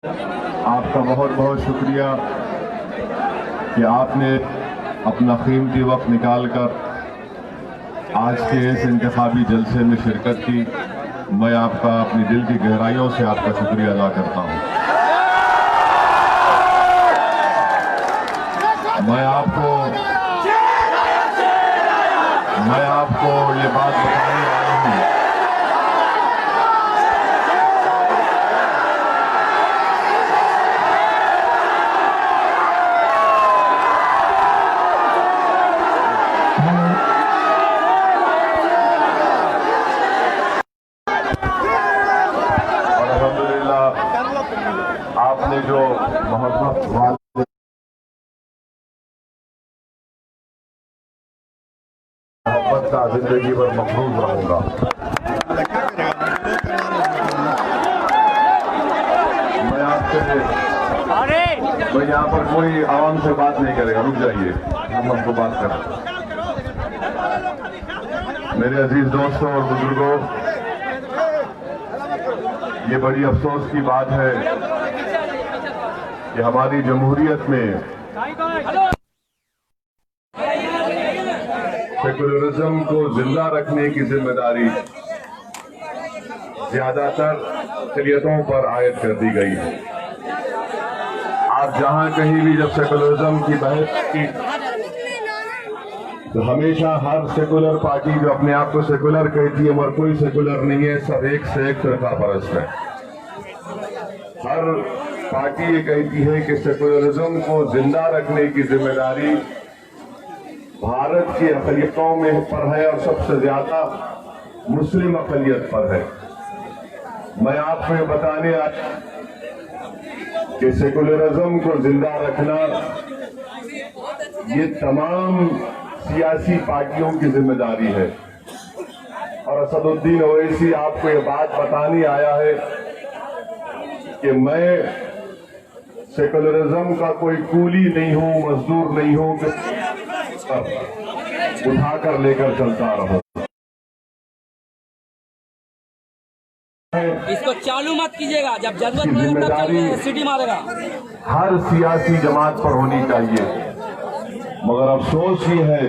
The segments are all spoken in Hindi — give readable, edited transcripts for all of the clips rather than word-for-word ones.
आपका बहुत बहुत शुक्रिया कि आपने अपना कीमती वक्त निकालकर आज के इस इंतखाबी जलसे में शिरकत की। मैं आपका अपनी दिल की गहराइयों से आपका शुक्रिया अदा करता हूं। मैं आपको ये बात बताने आया हूं और अल्हम्दुलिल्लाह आपने जो मोहब्बत का जिंदगी भर मखरूज रहूंगा। मैं यहाँ पर कोई आवाम से बात नहीं करेगा, रुक जाइए, हम हमको बात करें। मेरे अजीज दोस्तों और बुजुर्गों, ये बड़ी अफसोस की बात है कि हमारी जमहूरियत में सेकुलरिज्म को जिंदा रखने की जिम्मेदारी ज्यादातर अक़लियतों पर आयद कर दी गई है। आप जहां कहीं भी जब सेकुलरिज्म की बहस की तो हमेशा हर सेकुलर पार्टी जो अपने आप को सेकुलर कहती है मगर कोई सेकुलर नहीं है, सब एक से एक फिरका परस्त है। हर पार्टी ये कहती है कि सेकुलरिज्म को जिंदा रखने की जिम्मेदारी भारत की अक़लियतों में पर है और सबसे ज्यादा मुस्लिम अक़लियत पर है। मैं आपको ये बताने आया कि सेकुलरिज्म को जिंदा रखना ये तमाम सियासी पार्टियों की जिम्मेदारी है। और असदुद्दीन ओवैसी आपको ये बात बताने आया है कि मैं सेकुलरिज्म का कोई कूली नहीं हूं, मजदूर नहीं हूं कि उठाकर लेकर चलता रहो। इसको चालू मत कीजिएगा, जब जरूरत पड़ेगा तब सीटी मारेगा। हर सियासी जमात पर होनी चाहिए, मगर अफसोस ये है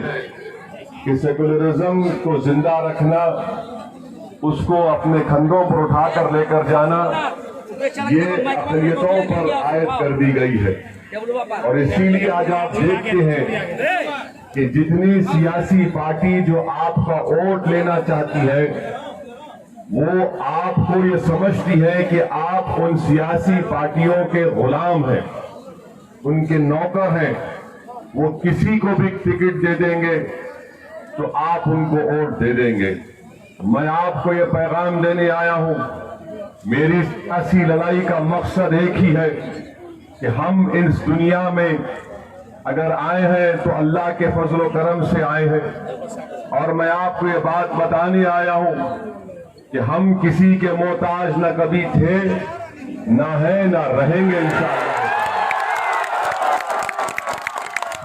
कि सेकुलरिज्म को जिंदा रखना, उसको अपने कंधों पर उठाकर लेकर जाना, ये अक़लियतों पर आयद कर दी गई है। और इसीलिए आज आप देखते हैं कि जितनी सियासी पार्टी जो आपका वोट लेना चाहती है वो आपको ये समझती है कि आप उन सियासी पार्टियों के गुलाम हैं, उनके नौकर हैं। वो किसी को भी टिकट दे देंगे तो आप उनको वोट दे देंगे। मैं आपको ये पैगाम देने आया हूं, मेरी सियासी लड़ाई का मकसद एक ही है कि हम इस दुनिया में अगर आए हैं तो अल्लाह के फजल व करम से आए हैं। और मैं आपको ये बात बताने आया हूं कि हम किसी के मोहताज न कभी थे, न है, न रहेंगे इंशाअल्लाह।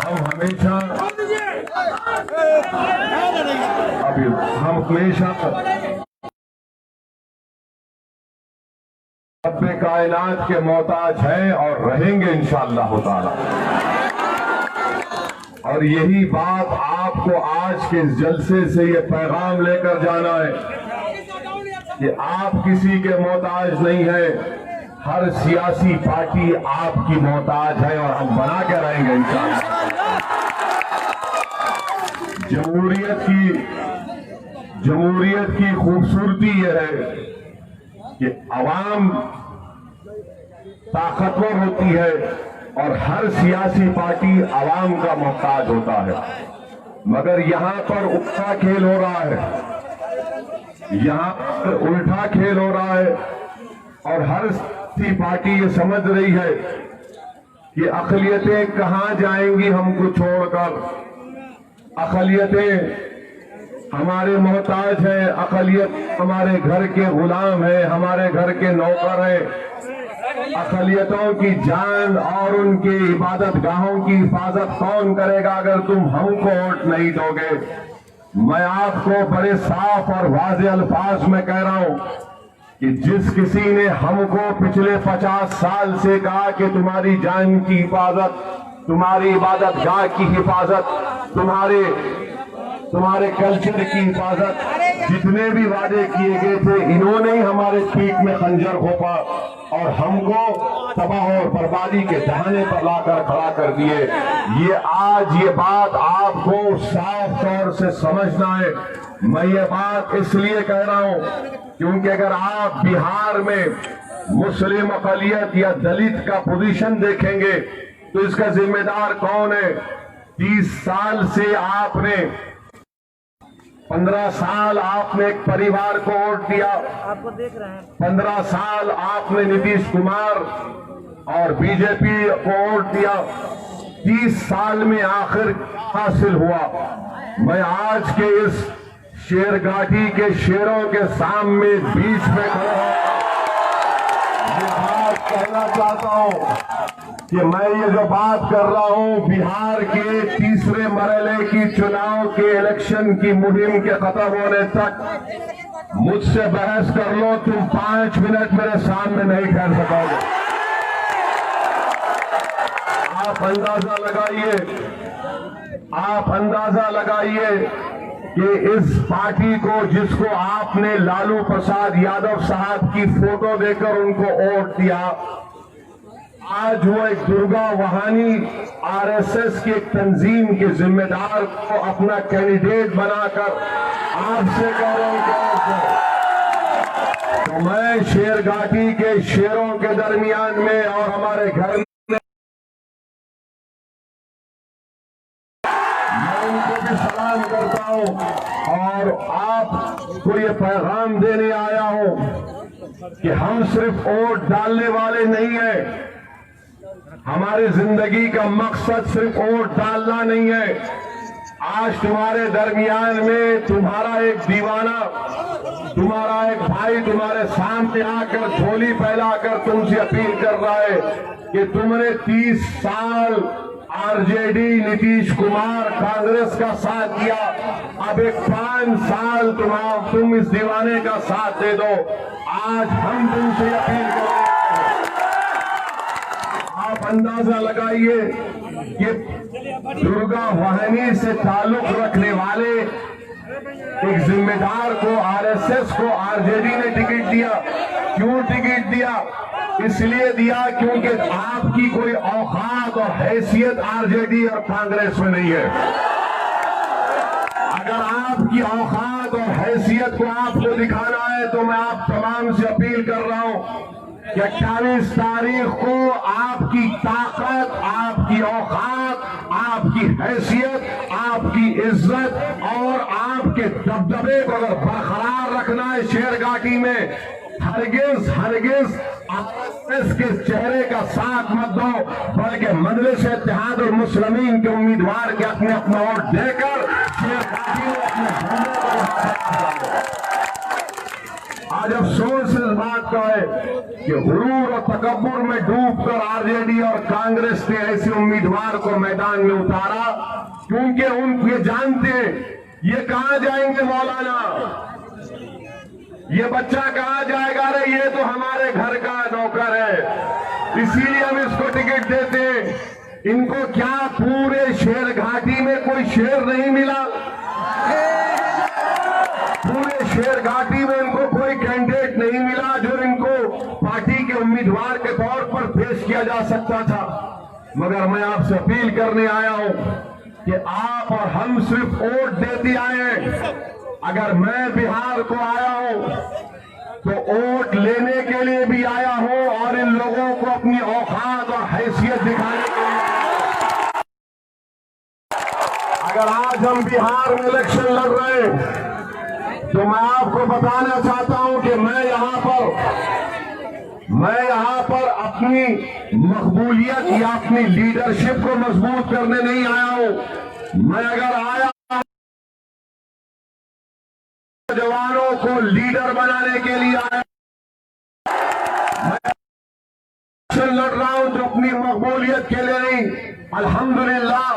हम हमेशा रब्बे कायनात के मोहताज हैं और रहेंगे इंशाअल्लाह ताला। और यही बात आपको आज के इस जलसे से ये पैगाम लेकर जाना है कि आप किसी के मोहताज नहीं है, हर सियासी पार्टी आपकी मोहताज है और हम बना के रहेंगे इंशाअल्लाह। जमहूरियत की खूबसूरती यह है कि अवाम ताकतवर होती है और हर सियासी पार्टी अवाम का मोहताज होता है। मगर यहां पर उल्टा खेल हो रहा है, यहां पर उल्टा खेल हो रहा है और हर सियासी पार्टी ये समझ रही है कि अक़लियतें कहां जाएंगी हमको छोड़कर। अक़लियतें हमारे मोहताज हैं, अक़लियत हमारे घर के गुलाम हैं, हमारे घर के नौकर हैं। अक़लियतों की जान और उनकी इबादत गाहों की हिफाजत कौन करेगा अगर तुम हमको वोट नहीं दोगे। मैं आपको बड़े साफ और वाज़ेह अल्फाज में कह रहा हूं कि जिस किसी ने हमको पिछले 50 साल से कहा कि तुम्हारी जान की हिफाजत, तुम्हारी इबादत गाह की हिफाजत, तुम्हारे कल्चर की हिफाजत, जितने भी वादे किए गए थे, इन्होंने ही हमारे पीठ में खंजर घोंपा और हमको तबाह और बर्बादी के दहाने पर लाकर खड़ा कर दिए। ये बात आपको साफ तौर से समझना है। मैं ये बात इसलिए कह रहा हूं क्योंकि अगर आप बिहार में मुस्लिम अक़लियत या दलित का पोजीशन देखेंगे तो इसका जिम्मेदार कौन है? 30 साल से आपने 15 साल आपने एक परिवार को वोट दिया, आपको देख रहे हैं। 15 साल आपने नीतीश कुमार और बीजेपी को वोट दिया। 30 साल में आखिर हासिल हुआ? मैं आज के इस शेरघाटी के शेरों के सामने बीच में खड़ा ये बात कहना चाहता हूं कि मैं ये जो बात कर रहा हूं बिहार के तीसरे मरहले की चुनाव के इलेक्शन की मुहिम के खत्म होने तक मुझसे बहस कर लो, तुम 5 मिनट मेरे सामने नहीं ठहर सकोगे। आप अंदाजा लगाइए कि इस पार्टी को, जिसको आपने लालू प्रसाद यादव साहब की फोटो देकर उनको वोट दिया, आज वो एक दुर्गा वहानी आरएसएस की एक तंजीम के जिम्मेदार को अपना कैंडिडेट बनाकर आपसे कह रहा हूं तो मैं शेरघाटी के शेरों के दरमियान में और हमारे घर में मैं उनको भी सलाम करता हूं और आपको ये पैगाम देने आया हूं कि हम सिर्फ वोट डालने वाले नहीं हैं। हमारी जिंदगी का मकसद सिर्फ वोट डालना नहीं है। आज तुम्हारे दरमियान में तुम्हारा एक दीवाना, तुम्हारा एक भाई तुम्हारे सामने आकर झोली फैलाकर तुमसे अपील कर रहा है कि तुमने 30 साल आरजेडी नीतीश कुमार कांग्रेस का साथ दिया, अब एक 5 साल तुम इस दीवाने का साथ दे दो। आज हम तुमसे अपील कर रहे हैं, आप अंदाजा लगाइए कि दुर्गा वाहिनी से ताल्लुक रखने वाले एक जिम्मेदार को आरएसएस को आरजेडी ने टिकट दिया। क्यों टिकट दिया? इसलिए दिया क्योंकि आपकी कोई औकात और हैसियत आरजेडी और कांग्रेस में नहीं है। अगर आपकी औकात और हैसियत को आपको दिखाना है तो मैं आप तमाम से अपील कर रहा हूं कि 28 तारीख को आपकी ताकत, आपकी औकात, आपकी हैसियत, आपकी इज्जत और आपके दबदबे को अगर बरकरार रखना है शेरघाटी में, हरगिज आरएसएस के चेहरे का साथ मत दो, बल्कि मजलिस इत्तेहाद और मुस्लिमीन के उम्मीदवार के अपना वोट देकर शेरघाटी में अपने झंडे को। आज अफसोस इस बात का है कि गुरूर और तकब्बुर में डूबकर आरजेडी और कांग्रेस ने ऐसे उम्मीदवार को मैदान में उतारा क्योंकि उन ये जानते ये कहां जाएंगे मौलाना, ये बच्चा कहां जाएगा? रे ये तो हमारे घर का नौकर है, इसीलिए हम इसको टिकट देते हैं। इनको क्या पूरे शेरघाटी में कोई शेर नहीं मिला? पूरे शेरघाटी में इनको कोई कैंडिडेट नहीं मिला जो इनको पार्टी के उम्मीदवार के तौर पर पेश किया जा सकता था। मगर मैं आपसे अपील करने आया हूं कि आप और हम सिर्फ वोट देते आए हैं। अगर मैं बिहार को आया हूं तो वोट लेने के लिए भी आया हूं और इन लोगों को अपनी औकात और हैसियत दिखाने के लिए। अगर आज हम बिहार में इलेक्शन लड़ रहे हैं तो मैं आपको बताना चाहता हूं कि मैं यहां पर अपनी मकबूलियत या अपनी लीडरशिप को मजबूत करने नहीं आया हूं। मैं अगर आया जवानों को लीडर बनाने के लिए आया, मैं लड़ रहा हूं तो अपनी मकबूलियत के लिए नहीं। अल्हम्दुलिल्लाह,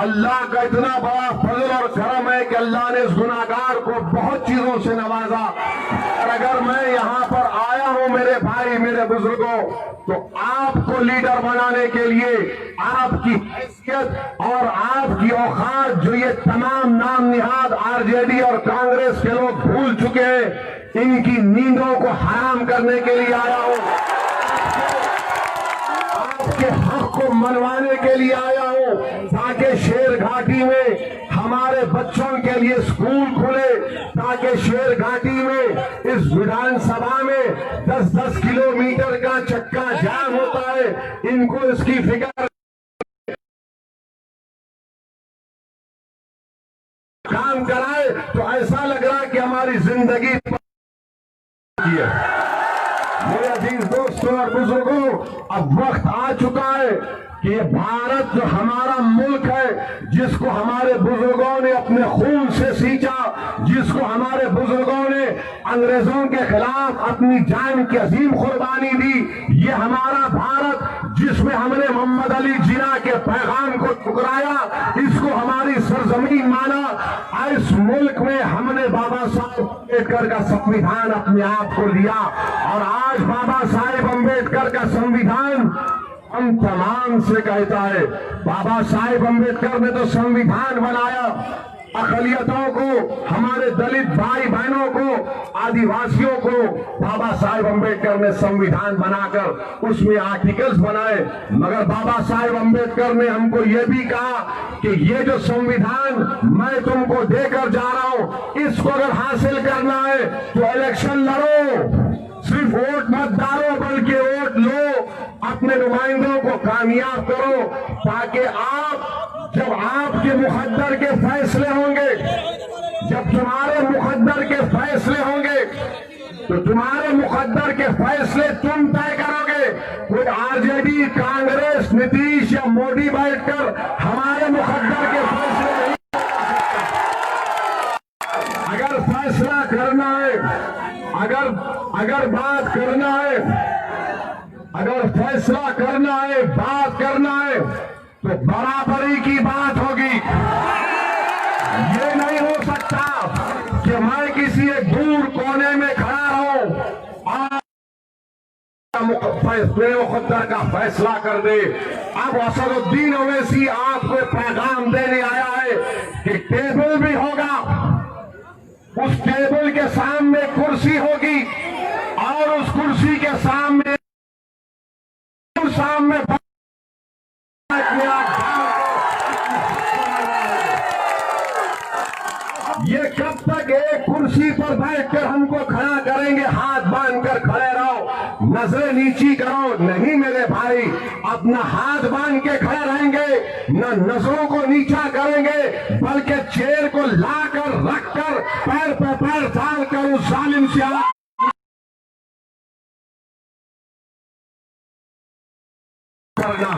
अल्लाह का इतना बड़ा फजल और करम है कि अल्लाह ने इस गुनाहगार को बहुत चीजों से नवाजा। और अगर मैं यहां पर मेरे बुजुर्गों, तो आपको लीडर बनाने के लिए आपकी हैसियत और आपकी औकात जो ये तमाम नाम निहाद आरजेडी और कांग्रेस के लोग भूल चुके हैं, इनकी नींदों को हराम करने के लिए आया हूं, आपके हक को मनवाने के लिए आया हूं, ताकि शेर घाटी में हमारे बच्चों के लिए स्कूल खुले, ताकि शेर घाटी में इस विधानसभा में 10-10 किलोमीटर का चक्का जाम होता है, इनको इसकी फिक्र काम कराए तो ऐसा लग रहा है कि हमारी जिंदगी है। मेरे अजीज दोस्तों और बुजुर्गों, अब वक्त आ चुका है कि ये भारत जो हमारा मुल्क है, जिसको हमारे बुजुर्गों ने अपने खून से सींचा, जिसको हमारे बुजुर्गों ने अंग्रेजों के खिलाफ अपनी जान की अजीम कुर्बानी दी, ये हमारा भारत जिसमें हमने मोहम्मद अली जिन्ना के पैगाम को ठुकराया, इसको हमारी सरजमीन माना, इस मुल्क में हमने बाबा साहब अम्बेडकर का संविधान अपने आप को दिया, और आज बाबा साहेब अम्बेडकर का संविधान हम तमाम से कहता है, बाबा साहेब अम्बेडकर ने तो संविधान बनाया, अकलियतों को, हमारे दलित भाई बहनों को, आदिवासियों को बाबा साहेब अम्बेडकर ने संविधान बनाकर उसमें आर्टिकल्स बनाए, मगर बाबा साहेब अम्बेडकर ने हमको ये भी कहा कि ये जो संविधान मैं तुमको देकर जा रहा हूं, इसको अगर हासिल करना है तो इलेक्शन लड़ो, सिर्फ वोट मत डालो बल्कि वोट लो, अपने नुमाइंदों को कामयाब करो, ताकि आप जब आपके मुकद्दर के फैसले होंगे, जब तुम्हारे मुकद्दर के फैसले होंगे, तो तुम्हारे मुकद्दर के फैसले तुम तय करोगे। कोई आरजेडी, कांग्रेस, नीतीश या मोदी बैठकर हमारे मुकद्दर के फैसले नहीं कर सकता। अगर फैसला करना है, अगर बात करना है, अगर फैसला करना है, बात करना है, तो बराबरी की बात होगी। ये नहीं हो सकता कि मैं किसी एक दूर कोने में खड़ा रहूं और मुकद्दर का फैसला कर दे। अब असदुद्दीन ओवैसी आपको पैगाम देने आया है कि टेबल भी होगा, उस टेबल के सामने कुर्सी होगी, और उस कुर्सी के सामने ये कब तक एक कुर्सी पर बैठकर हमको खड़ा करेंगे, हाथ बांधकर खड़े रहो, नजरें नीची करो? नहीं मेरे भाई, अपना हाथ बांध के खड़े रहेंगे, न नजरों को नीचा करेंगे, बल्कि चेयर को लाकर रखकर पैर पे पैर डालकर उस जालिम से करना।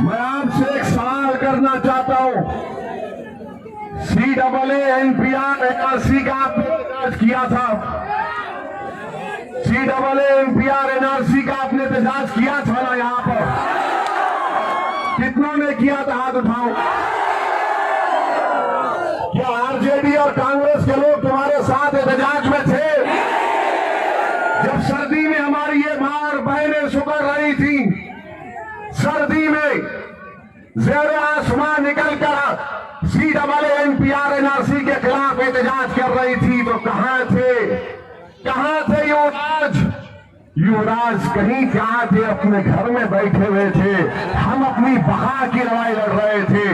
मैं आपसे एक सवाल करना चाहता हूं, CAA-NPR NRC का आपने एहतजाज किया था, CAA-NPR NRC का आपने एहतजाज किया था ना? यहां पर कितनों ने किया था? हाथ उठाओ। क्या आरजेडी और कांग्रेस के लोग तुम्हारे साथ एहतजाज में थे? जब सर्दी में हमारी ये मां और बहनें सुबह रही थी, सर्दी में ज़ेरे आसमान निकलकर CAA-NPR NRC के खिलाफ एहतजाज कर रही थी, तो कहां थे युवराज? कहीं कहां थे? अपने घर में बैठे हुए थे। हम अपनी बका की लड़ाई लड़ रहे थे।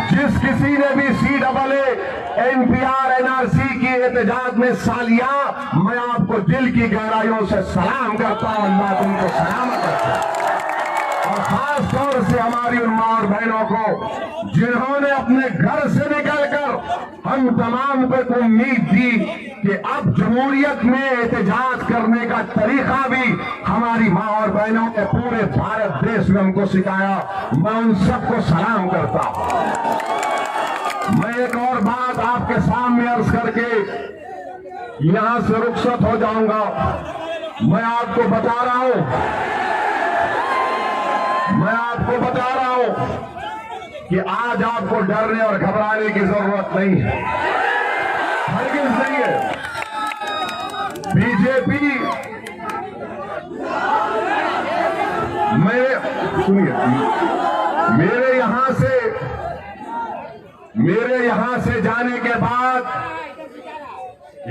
जिस किसी ने भी CAA-NPR NRC की एहतजाज में हिस्सा लिया, मैं आपको दिल की गहराइयों से सलाम करता हूं, अल्लाह तुमको सलामत रखे। और खास तौर से हमारी उन मां और बहनों को जिन्होंने अपने घर से निकलकर हम तमाम को उम्मीद दी कि अब जमहूरियत में एहतजाज करने का तरीका भी हमारी मां और बहनों ने पूरे भारत देश में हमको सिखाया। मैं उन सबको सलाम करता हूं। मैं एक और बात आपके सामने अर्ज करके यहां से रुखसत हो जाऊंगा। मैं आपको बता रहा हूं कि आज आपको डरने और घबराने की जरूरत नहीं है, हरगिज़ नहीं है। बीजेपी सुनिए, मेरे यहां से जाने के बाद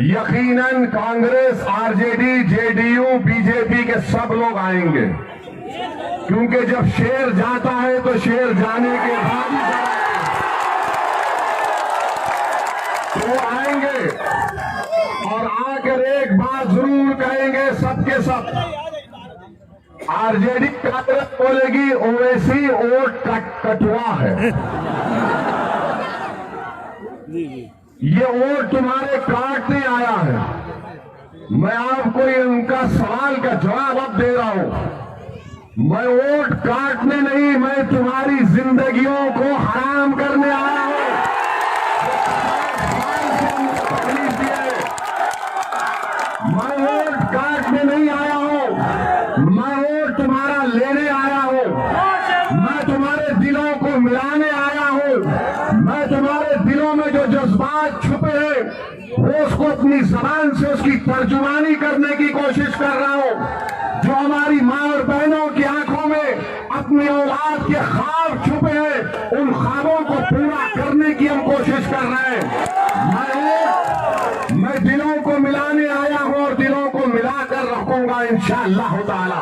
यकीनन कांग्रेस, आरजेडी, जेडीयू, बीजेपी के सब लोग आएंगे, क्योंकि जब शेर जाता है तो शेर जाने के बाद ही तो वो आएंगे और आकर एक बात जरूर कहेंगे सबके सब। आरजेडी कांग्रेस बोलेगी ओवैसी वोट कटवा है, ये वोट तुम्हारे काटने आया है। मैं आपको उनका सवाल का जवाब अब दे रहा हूं। मैं वोट काटने नहीं, मैं तुम्हारी जिंदगियों को हराम करने आया हूं। मैं वोट काटने नहीं आया हूं, मैं वोट तुम्हारा लेने आया हूं। मैं तुम्हारे दिलों को मिलाने आया हूं। मैं तुम्हारे दिलों में जो जज्बात छुपे हैं वो उसको अपनी जबान से उसकी तर्जुमानी करने की कोशिश कर रहा हूं। जो हमारी माँ और बहनों की आंखों में अपनी औलाद के ख्वाब छुपे हैं, उन ख्वाबों को पूरा करने की हम कोशिश कर रहे हैं। मैं दिलों को मिलाने आया हूं और दिलों को मिलाकर रखूंगा इंशाअल्लाह ताला।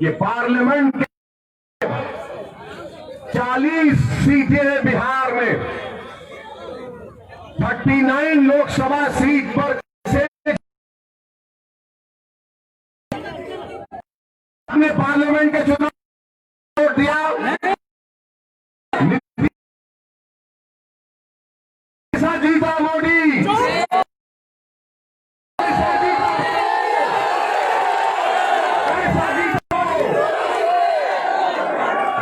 ये पार्लियामेंट के 40 सीटें हैं बिहार में, 39 लोकसभा सीट पर से अपने पार्लियामेंट के चुनाव वोट दिया। जीता मोदी,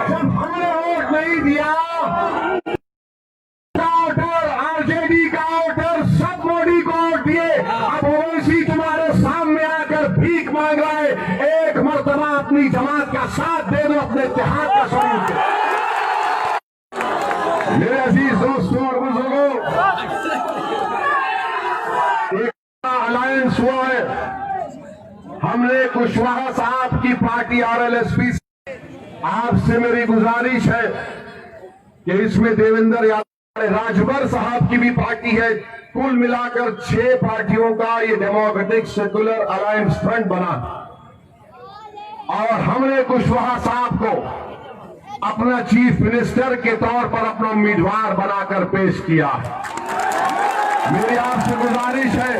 जब हमने वोट नहीं दिया, वोटर, आरजेडी का वोटर सब मोदी को वोट दिए। अब ओवैसी तुम्हारे सामने आकर भीख मांग रहा है। एक मर्तबा अपनी जमात का साथ दे दो, अपने इत्तेहाद का सबूत दो। मेरे अजीज दोस्तों और बुजुर्गों, एक अलायंस हुआ है। हमने कुशवाहा साहब की पार्टी आरएलएसपी, आपसे मेरी गुजारिश है कि इसमें देवेंद्र यादव, राजभर साहब की भी पार्टी है। कुल मिलाकर 6 पार्टियों का ये डेमोक्रेटिक सेकुलर अलायंस फ्रंट बना और हमने कुशवाहा साहब को अपना चीफ मिनिस्टर के तौर पर अपना उम्मीदवार बनाकर पेश किया। मेरी आपसे गुजारिश है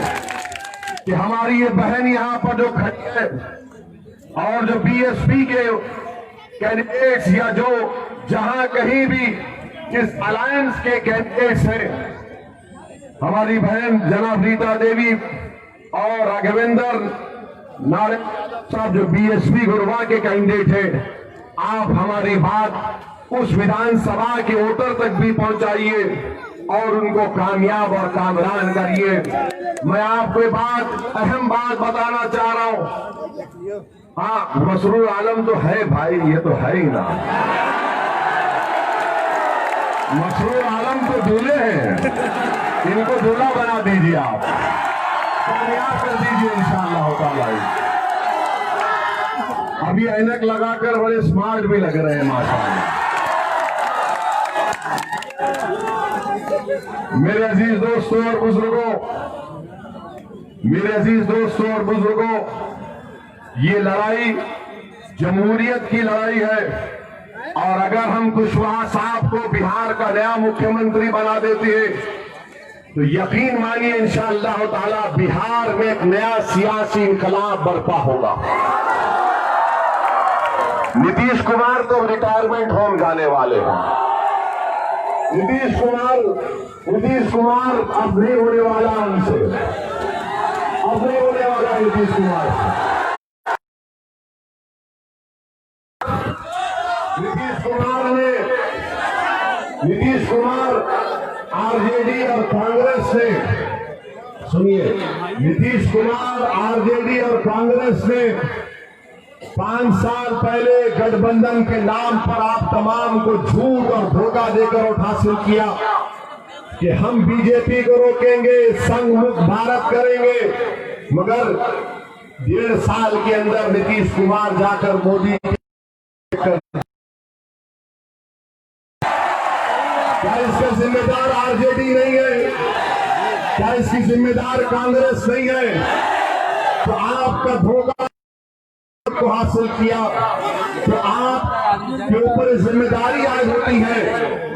कि हमारी ये बहन यहां पर जो खड़ी है और जो बीएसपी के कैंडिडेट्स या जो जहां कहीं भी इस अलायंस के कैंडिडेट्स हैं, हमारी बहन जनाब रीता देवी और राघवेंद्र नारायण साहब जो बीएसपी गुरुवा के कैंडिडेट हैं, आप हमारी बात उस विधानसभा के वोटर तक भी पहुंचाइए और उनको कामयाब और कामरान करिए। मैं आपको अहम बात बताना चाह रहा हूं। हाँ, मसरूर आलम तो है भाई, ये तो है ही ना। मसरूर आलम तो दूल्हे हैं, इनको दूल्हा बना दीजिए, आप कामयाब कर दीजिए इंशाअल्लाह ताला। अभी ऐनक लगाकर बड़े स्मार्ट भी लग रहे हैं माशाअल्लाह। मेरे अजीज दोस्तों और बुजुर्गों, ये लड़ाई जमहूरियत की लड़ाई है और अगर हम कुशवाहा साहब को बिहार का नया मुख्यमंत्री बना देते हैं तो यकीन मानिए इंशाअल्लाह ताला बिहार में एक नया सियासी इनकलाब बर्पा होगा। नीतीश कुमार तो रिटायरमेंट होम जाने वाले हैं। नीतीश कुमार अब नहीं होने वाला उनसे, अब नहीं होने वाला नीतीश कुमार। नीतीश कुमार आरजेडी और कांग्रेस ने, सुनिए, नीतीश कुमार आरजेडी और कांग्रेस ने 5 साल पहले गठबंधन के नाम पर आप तमाम को झूठ और धोखा देकर वोट हासिल किया। कि हम बीजेपी को रोकेंगे, संघ मुक्त भारत करेंगे, मगर 1.5 साल के अंदर नीतीश कुमार जाकर मोदी क्या इसका जिम्मेदार आरजेडी नहीं है? क्या इसकी जिम्मेदार कांग्रेस नहीं है? तो आपका धोखा को हासिल किया, तो आप के ऊपर जिम्मेदारी आज होती है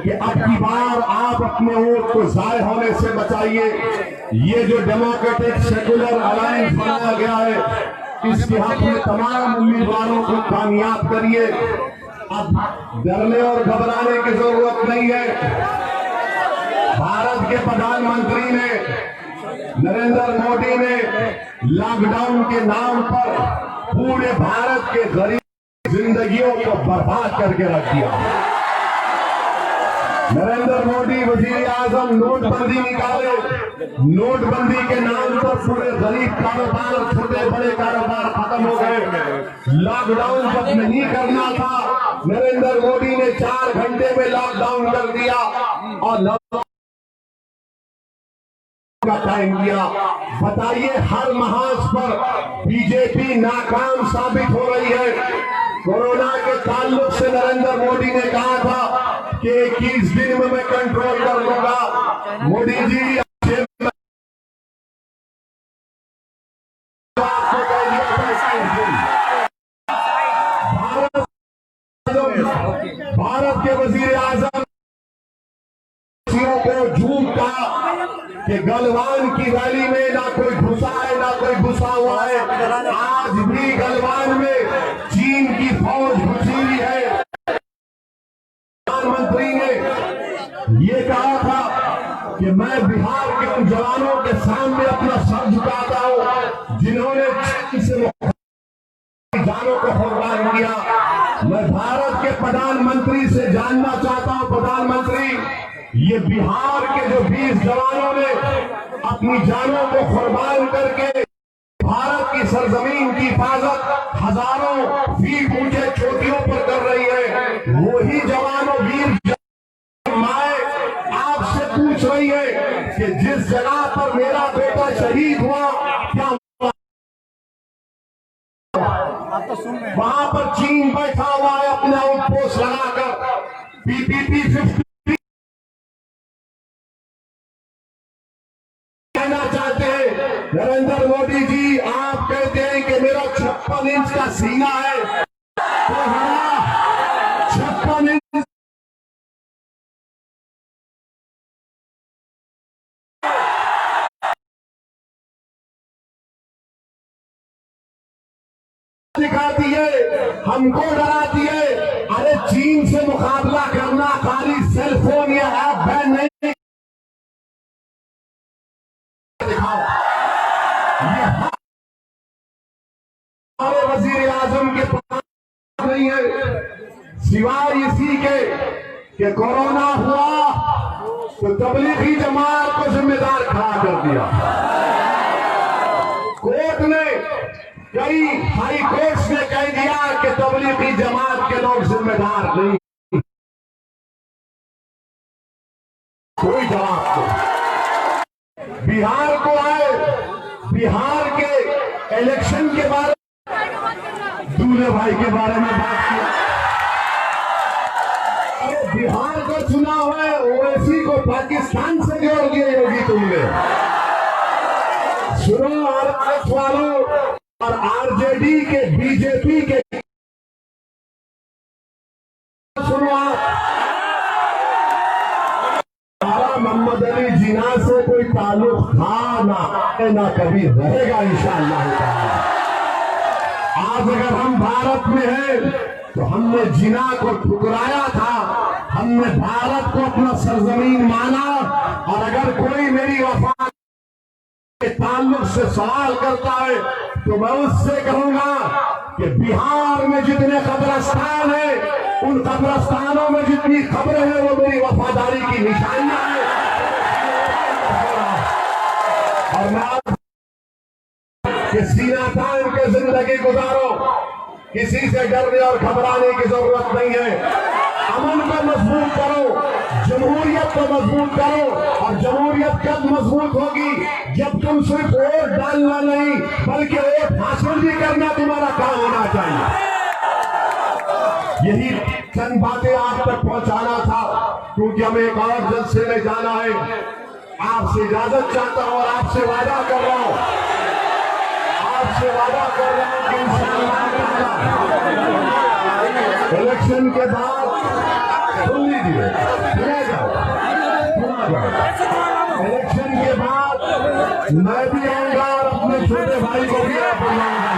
कि अब की बार आप अपने वोट को जाय होने से बचाइए। ये जो डेमोक्रेटिक सेकुलर अलायंस बनाया गया है, इसके हक में तमाम उम्मीदवारों को कामयाब करिए। अब डरने और घबराने की जरूरत नहीं है। भारत के प्रधानमंत्री ने, नरेंद्र मोदी ने लॉकडाउन के नाम पर पूरे भारत के गरीब जिंदगियों को बर्बाद करके रख दिया। नरेंद्र मोदी वजीर आजम नोटबंदी निकाले, नोटबंदी के नाम पर पूरे गरीब कारोबार, छोटे बड़े कारोबार खत्म हो गए। लॉकडाउन जब नहीं करना था, नरेंद्र मोदी ने 4 घंटे में लॉकडाउन कर दिया और का टाइम दिया। बताइए, हर महाज पर बीजेपी नाकाम साबित हो रही है। कोरोना के ताल्लुक से नरेंद्र मोदी ने कहा था कि 21 दिन में मैं कंट्रोल कर लूंगा। मोदी जी भारत के वजीर आजम को झूठ कहा कि गलवान की रैली में ना कोई घुसा है, ना कोई घुसा हुआ है। आज भी गलवान में चीन की फौज घुसी हुई है। प्रधानमंत्री ने ये कहा था कि मैं बिहार के उन जवानों के सामने अपना सर झुकाता हूं जिन्होंने चीन से जानों को कुर्बान किया। मैं भारत के प्रधानमंत्री से जानना चाहता हूं, प्रधानमंत्री, ये बिहार के जो 20 जवानों ने अपनी जानों को कुर्बान करके भारत की सरजमीन की हिफाजत हजारों फीट ऊंचे चोटियों पर कर रही है, वही जवानों, वीर माए आपसे पूछ रही है कि जिस जगह पर मेरा बेटा शहीद हुआ, क्या वहां पर चीन बैठा हुआ है अपने आउटपोस्ट लगाकर? PPP 50 कहना चाहते हैं। नरेंद्र मोदी जी, आप कहते हैं कि मेरा 56 इंच का सीना है, तो हमारा 56 इंच दिखाती है, हमको डराती है। अरे चीन से मुकाबला करना खाली सेलफोन या ऐप बैन नहीं दिखाओ। ये हमारे वजीर आजम के पास नहीं है, सिवाय इसी के कि कोरोना हुआ तो तबलीगी जमात को जिम्मेदार खड़ा कर दिया। कोर्ट ने, कई हाई कोर्ट ने कह दिया कि तबलीगी जमात के लोग जिम्मेदार नहीं। कोई जवाब नहीं। बिहार को आए, बिहार के इलेक्शन के बारे में, दूल्हे भाई के बारे में बात किया। अरे बिहार का चुनाव है, ओवैसी को पाकिस्तान से जोड़ दिया योगी तुमने। सुनो आरएस वालों और आरजेडी के, बीजेपी के, सुनो आप, मोहम्मद अली जिना से कोई ताल्लुक था ना कभी रहेगा इंशाअल्लाह ताला। आज अगर हम भारत में हैं तो हमने जिना को ठुकराया था, हमने भारत को अपना सरजमीन माना। और अगर कोई मेरी वफा के ताल्लुक से सवाल करता है तो मैं उससे कहूंगा कि बिहार में जितने कब्रिस्तान हैं, उन कब्रिस्तानों में जितनी खबरें हैं वो मेरी वफादारी की निशानियां हैं। और मैं कि सीना तान के जिंदगी गुजारो, किसी से डरने और घबराने की जरूरत नहीं है। अमन को मजबूत करो, जमहूरियत को मजबूत करो। और जमहूरियत कब मजबूत होगी? जब तुम सिर्फ वोट डालना नहीं बल्कि वोट हासिल भी करना तुम्हारा काम होना चाहिए। यही चंद बातें आप तक पहुंचाना था, क्योंकि हमें एक और जलसे में जाना है। आपसे इजाजत चाहता हूं और आपसे वादा कर रहा हूं, कि इलेक्शन के बाद सुन लीजिए, इलेक्शन के बाद मैं भी आऊंगा और अपने छोटे भाई को भी आप बुलाऊंगा।